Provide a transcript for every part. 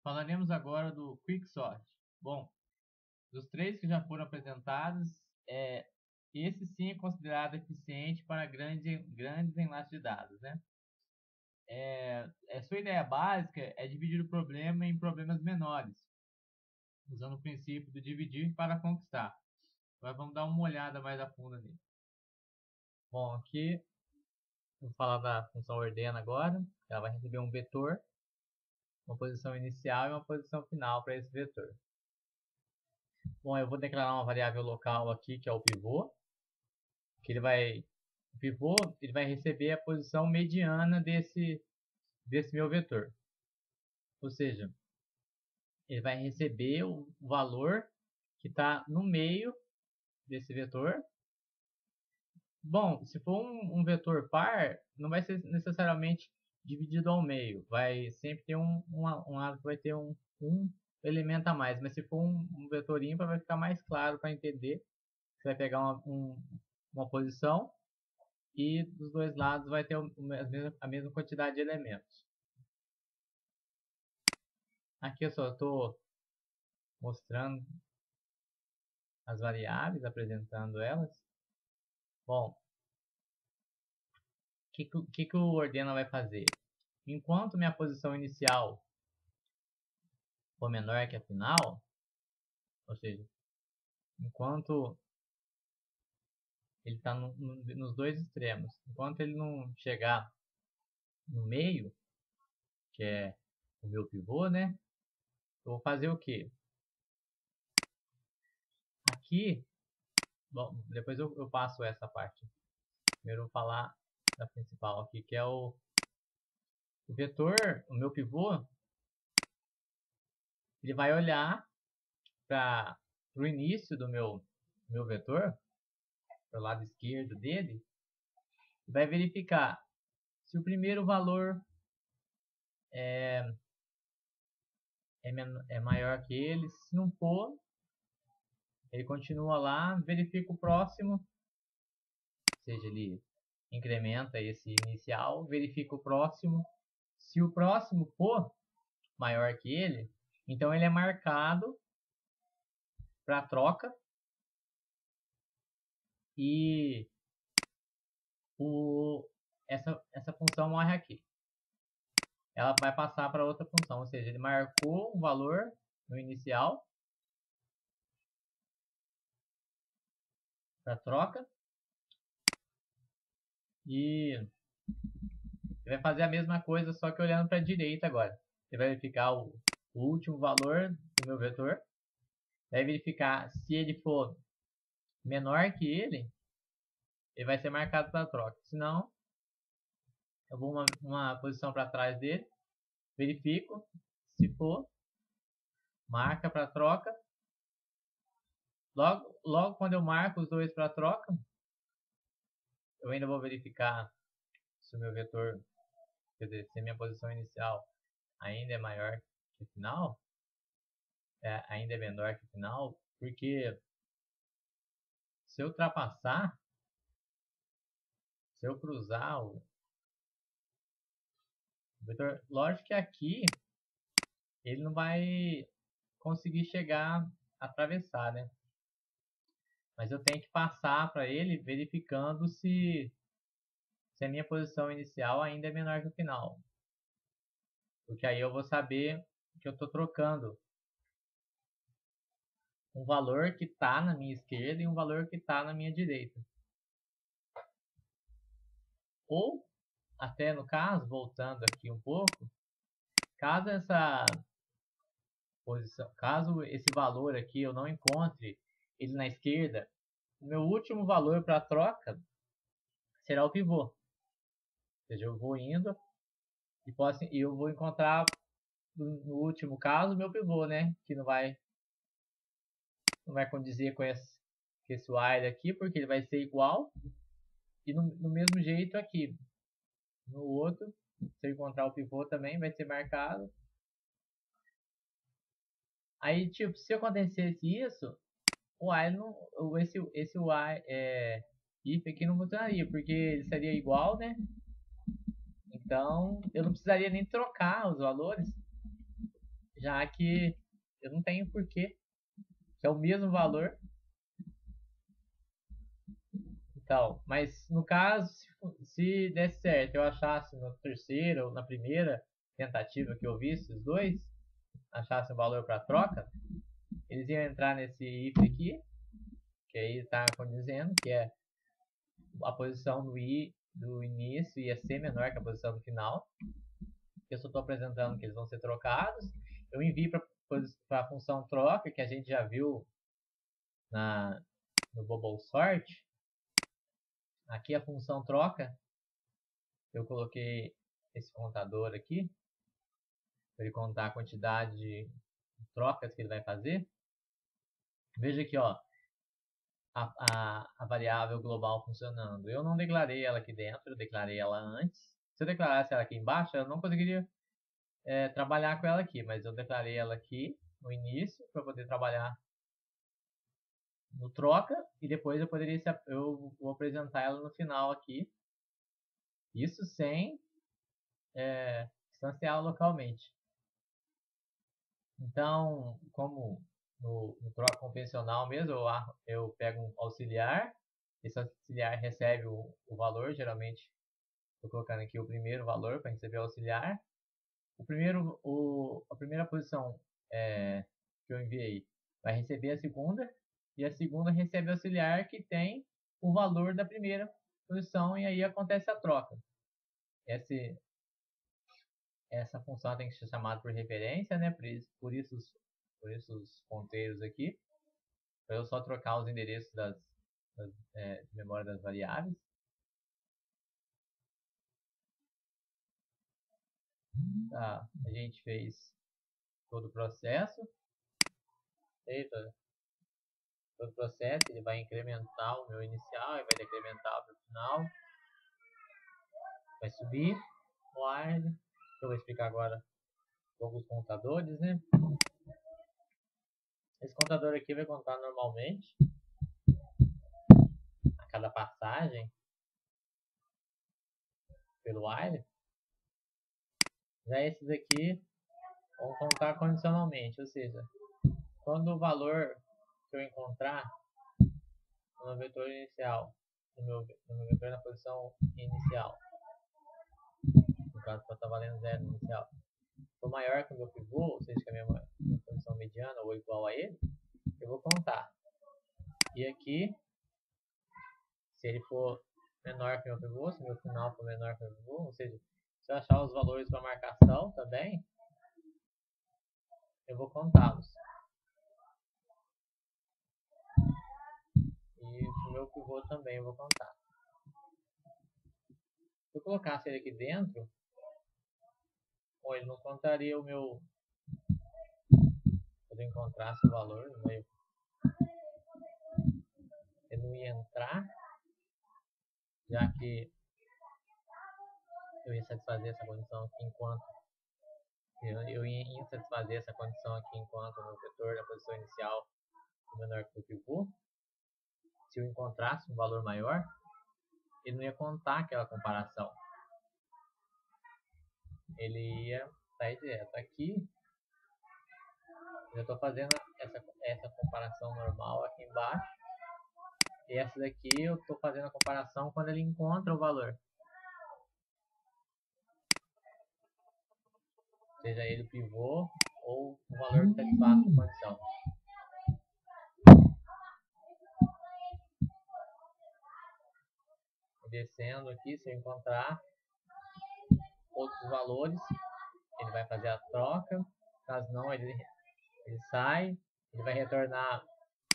Falaremos agora do Quicksort. Bom, dos três que já foram apresentados, esse sim é considerado eficiente para grandes enlaces de dados, né? Sua ideia básica é dividir o problema em problemas menores, usando o princípio do dividir para conquistar. Agora vamos dar uma olhada mais a fundo nele. Bom, aqui vou falar da função ordena agora. Ela vai receber um vetor, uma posição inicial e uma posição final para esse vetor. Bom, eu vou declarar uma variável local aqui, que é o pivô, que o pivô ele vai receber a posição mediana desse meu vetor. Ou seja, ele vai receber o valor que está no meio desse vetor. Bom, se for um vetor par, não vai ser necessariamente dividido ao meio. Vai sempre ter um lado que vai ter um elemento a mais. Mas se for um vetor ímpar, vai ficar mais claro para entender. Você vai pegar uma posição e dos dois lados vai ter a mesma quantidade de elementos. Aqui eu só estou mostrando as variáveis, apresentando elas. Bom, o que o ordena vai fazer? Enquanto minha posição inicial for menor que a final, ou seja, enquanto ele está nos dois extremos, enquanto ele não chegar no meio, que é o meu pivô, né? Eu vou fazer o quê? Aqui, bom, depois eu passo essa parte. Primeiro eu vou falar da principal aqui, que é o vetor, o meu pivô. Ele vai olhar para o início do meu vetor, para o lado esquerdo dele, e vai verificar se o primeiro valor é maior que ele. Se não for, ele continua lá, verifica o próximo, ou seja, ele incrementa esse inicial, verifica o próximo. Se o próximo for maior que ele, então ele é marcado para troca e essa função morre aqui. Ela vai passar para outra função, ou seja, ele marcou um valor no inicial para troca e ele vai fazer a mesma coisa, só que olhando para a direita agora. Ele vai verificar o último valor do meu vetor, vai verificar se ele for menor que ele vai ser marcado para troca. Se não, eu vou uma posição para trás dele, verifico, se for, marca para troca. Logo quando eu marco os dois para troca, eu ainda vou verificar se o meu vetor, quer dizer, se a minha posição inicial ainda é maior que o final, ainda é menor que o final, porque se eu ultrapassar, se eu cruzar o vetor, lógico que aqui ele não vai conseguir chegar, atravessar, né? Mas eu tenho que passar para ele verificando se a minha posição inicial ainda é menor que o final. Porque aí eu vou saber que eu estou trocando um valor que está na minha esquerda e um valor que está na minha direita. Ou, até no caso, voltando aqui um pouco, caso esse valor aqui eu não encontre ele na esquerda, o meu último valor para troca será o pivô. Ou seja, eu vou indo e eu vou encontrar no último caso o meu pivô, né? Que não vai condizer com esse while aqui, porque ele vai ser igual. E no mesmo jeito aqui. No outro, se eu encontrar o pivô também, vai ser marcado. Aí, tipo, se acontecesse isso, o while não, esse while, if aqui não funcionaria, porque ele seria igual, né? Então, eu não precisaria nem trocar os valores. já que eu não tenho porquê, que é o mesmo valor. Então, mas no caso, se desse certo, eu achasse no terceiro ou na primeira tentativa que eu vi esses dois, achasse um valor para troca, eles iam entrar nesse if aqui, que aí está dizendo que é a posição do início ia ser menor que a posição do final. Eu só estou apresentando que eles vão ser trocados. Eu envio para a função troca, que a gente já viu no bubble sort. Aqui a função troca, eu coloquei esse contador aqui, para ele contar a quantidade de trocas que ele vai fazer. Veja aqui, ó, a variável global funcionando. Eu não declarei ela aqui dentro, eu declarei ela antes. Se eu declarasse ela aqui embaixo, eu não conseguiria trabalhar com ela aqui, mas eu declarei ela aqui no início para poder trabalhar no troca e depois eu vou apresentar ela no final aqui. Isso sem instanciá-la localmente. Então, como no troca convencional mesmo, eu pego um auxiliar, esse auxiliar recebe o valor, geralmente estou colocando aqui o primeiro valor para receber o auxiliar. A primeira posição que eu enviei vai receber a segunda, e a segunda recebe o auxiliar que tem o valor da primeira posição, e aí acontece a troca. Essa função tem que ser chamada por referência, né? Por isso os ponteiros aqui, para eu só trocar os endereços de memória das variáveis. Tá, a gente fez todo o processo. Eita, todo o processo, ele vai incrementar o meu inicial e vai decrementar o meu final. Vai subir o while. Eu vou explicar agora alguns contadores, né? Esse contador aqui vai contar normalmente a cada passagem pelo while. Já esses aqui vão contar condicionalmente, ou seja, quando o valor que eu encontrar no meu vetor inicial, no meu vetor na posição inicial, no caso pode estar valendo 0 no inicial, for maior que o meu pivô, ou seja, que a minha posição mediana ou igual a ele, eu vou contar. E aqui, se ele for menor que o meu pivô, se o meu final for menor que o meu pivô, ou seja, se eu achar os valores para marcação também, eu vou contá-los. E o meu pivô também eu vou contar. Se eu colocasse ele aqui dentro, bom, ele não contaria o meu... Quando eu encontrasse o valor, ele não ia entrar, já que eu ia satisfazer essa condição aqui enquanto... Eu ia satisfazer essa condição aqui enquanto o meu vetor da posição inicial é menor que o pivô. Se eu encontrasse um valor maior, ele não ia contar aquela comparação. Ele ia sair direto. Aqui, eu estou fazendo essa comparação normal aqui embaixo. E essa daqui eu estou fazendo a comparação quando ele encontra o valor. Seja ele o pivô ou o valor que satisfaz a condição. Descendo aqui, se eu encontrar outros valores, ele vai fazer a troca. Caso não, ele sai, ele vai retornar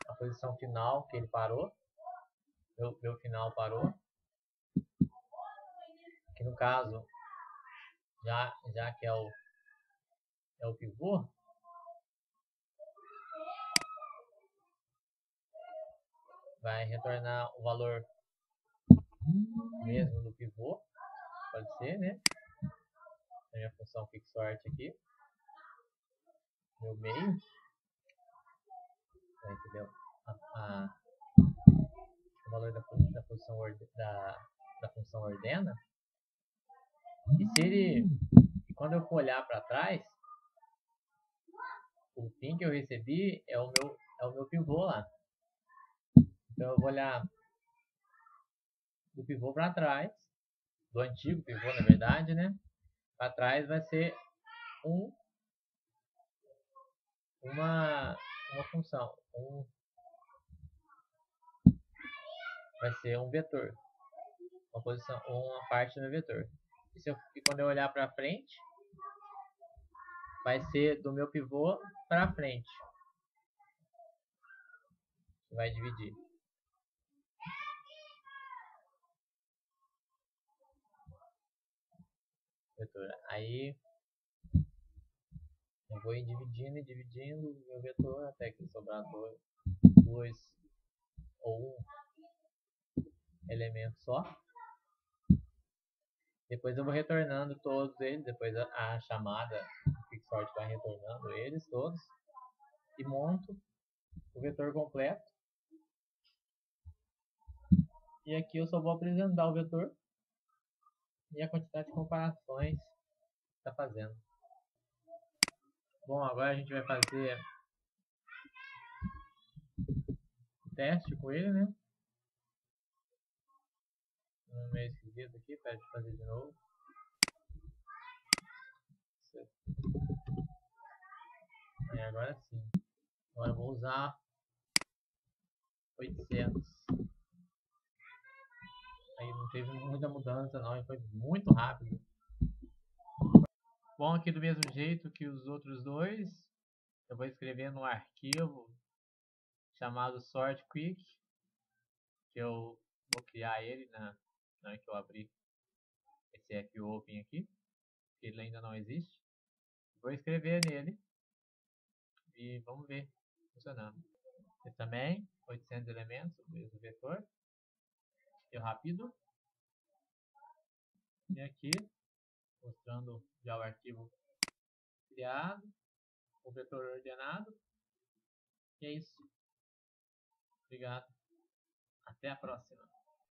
a posição final que ele parou. Meu final parou. Que no caso, já que é o pivô, vai retornar o valor mesmo do pivô. Pode ser, né? A minha função quicksort aqui. Meu meio. Entendeu? O valor da função ordena. E quando eu for olhar para trás, o pin que eu recebi é o meu pivô lá. Então eu vou olhar do pivô para trás, do antigo pivô na verdade, né? Para trás vai ser uma função, vai ser um vetor, uma posição, uma parte do meu vetor. E quando eu olhar para frente, vai ser do meu pivô para frente, vai dividir. Vetor. Aí eu vou ir dividindo e dividindo o meu vetor até que sobrar dois ou um elemento só. Depois eu vou retornando todos eles, depois a chamada do Quicksort vai retornando eles todos e monto o vetor completo. E aqui eu só vou apresentar o vetor e a quantidade de comparações que está fazendo. Bom, agora a gente vai fazer o teste com ele, né? Meio esquisito aqui, pede fazer de novo. Aí agora sim. Agora eu vou usar 800. Aí não teve muita mudança não, e foi muito rápido. Bom, aqui do mesmo jeito que os outros dois, eu vou escrever no arquivo chamado Sort Quick, que eu vou criar ele na hora que eu abrir esse fopen aqui, que ele ainda não existe. Vou escrever nele e vamos ver funcionando. E também 800 elementos, o mesmo vetor, e rápido. E aqui mostrando já o arquivo criado, o vetor ordenado. E é isso. Obrigado. Até a próxima.